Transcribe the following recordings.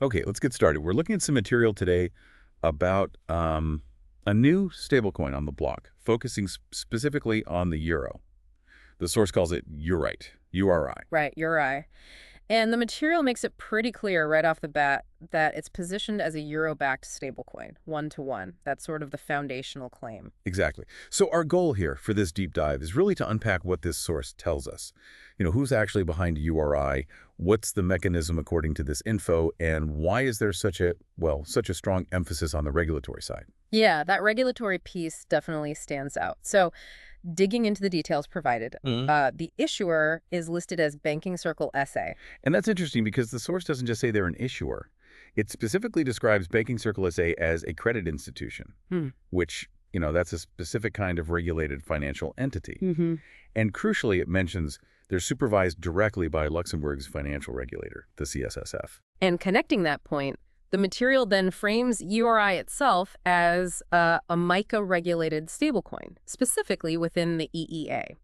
Okay, let's get started. We're looking at some material today about a new stablecoin on the block, focusing specifically on the euro. The source calls it Eurite, URI. Right, EURI. And the material makes it pretty clear right off the bat that it's positioned as a euro-backed stablecoin, one-to-one. That's sort of the foundational claim. Exactly. So our goal here for this deep dive is really to unpack what this source tells us. Who's actually behind URI, what's the mechanism according to this info, and why is there such a strong emphasis on the regulatory side? Yeah, that regulatory piece definitely stands out. So digging into the details provided, the issuer is listed as Banking Circle S.A. And that's interesting because the source doesn't just say they're an issuer. It specifically describes Banking Circle S.A. as a credit institution, which, that's a specific kind of regulated financial entity. And crucially, it mentions they're supervised directly by Luxembourg's financial regulator, the CSSF. And connecting that point, the material then frames EURI itself as a MiCA-regulated stablecoin, specifically within the EEA.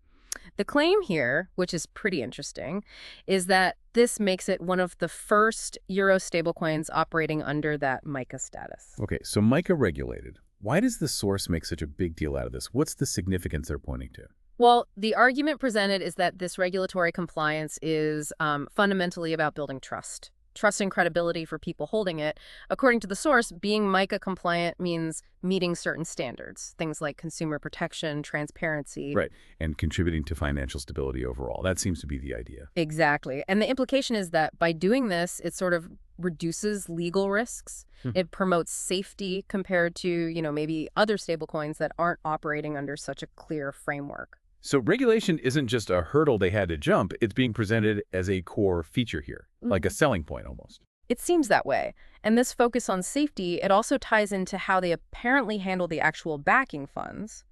The claim here, which is pretty interesting, is that this makes it one of the first euro stablecoins operating under that MiCA status. Okay, so MiCA-regulated. Why does the source make such a big deal out of this? What's the significance they're pointing to? Well, the argument presented is that this regulatory compliance is fundamentally about building trust. Trust and credibility for people holding it. According to the source, being MiCA compliant means meeting certain standards, things like consumer protection, transparency. Right, and contributing to financial stability overall. That seems to be the idea. Exactly. And the implication is that by doing this, it sort of reduces legal risks. It promotes safety compared to, maybe other stablecoins that aren't operating under such a clear framework. So regulation isn't just a hurdle they had to jump, it's being presented as a core feature here, like a selling point almost. It seems that way. And this focus on safety, it also ties into how they apparently handle the actual backing funds.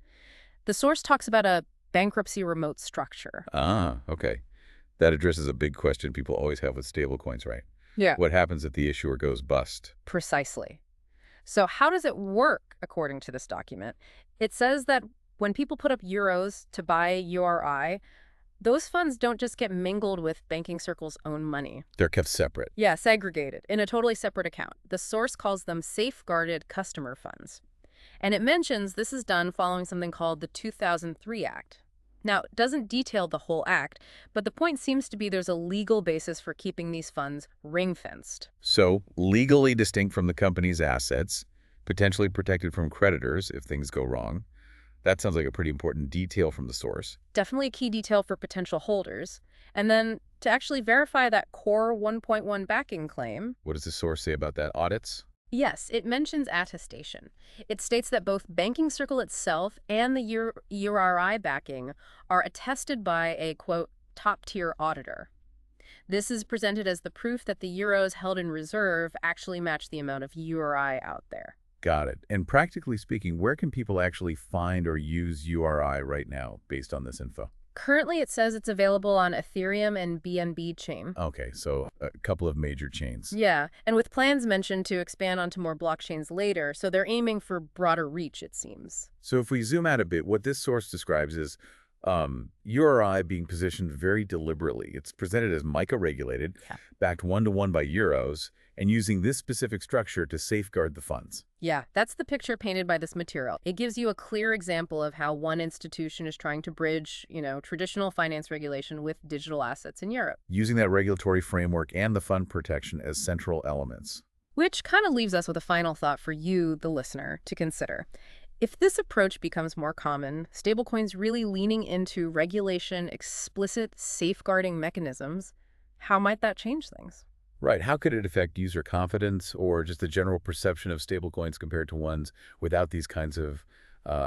The source talks about a bankruptcy remote structure. Ah, okay. That addresses a big question people always have with stablecoins, right? Yeah. What happens if the issuer goes bust? Precisely. So how does it work, according to this document? It says that when people put up euros to buy URI, those funds don't just get mingled with Banking Circle's own money. They're kept separate. Yeah, segregated, in a totally separate account. The source calls them safeguarded customer funds. And it mentions this is done following something called the 2003 Act. Now, it doesn't detail the whole act, but the point seems to be there's a legal basis for keeping these funds ring-fenced. So, legally distinct from the company's assets, potentially protected from creditors if things go wrong. That sounds like a pretty important detail from the source. Definitely a key detail for potential holders. And then to actually verify that core 1.1 backing claim. What does the source say about that? Audits? Yes, it mentions attestation. It states that both Banking Circle itself and the EURI backing are attested by a, quote, top-tier auditor. This is presented as the proof that the euros held in reserve actually match the amount of EURI out there. Got it. And practically speaking, where can people actually find or use URI right now based on this info? Currently, it says it's available on Ethereum and BNB Chain. Okay, so a couple of major chains. Yeah, and with plans mentioned to expand onto more blockchains later, so they're aiming for broader reach, it seems. So if we zoom out a bit, what this source describes is URI being positioned very deliberately. It's presented as MiCA-regulated, backed one-to-one by euros, and using this specific structure to safeguard the funds. Yeah, that's the picture painted by this material. It gives you a clear example of how one institution is trying to bridge, traditional finance regulation with digital assets in Europe. Using that regulatory framework and the fund protection as central elements. Which kind of leaves us with a final thought for you, the listener, to consider. If this approach becomes more common, stablecoins really leaning into regulation, explicit safeguarding mechanisms, how might that change things? Right. How could it affect user confidence or just the general perception of stablecoins compared to ones without these kinds of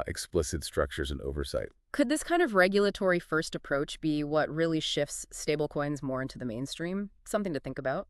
explicit structures and oversight? Could this kind of regulatory first approach be what really shifts stablecoins more into the mainstream? Something to think about.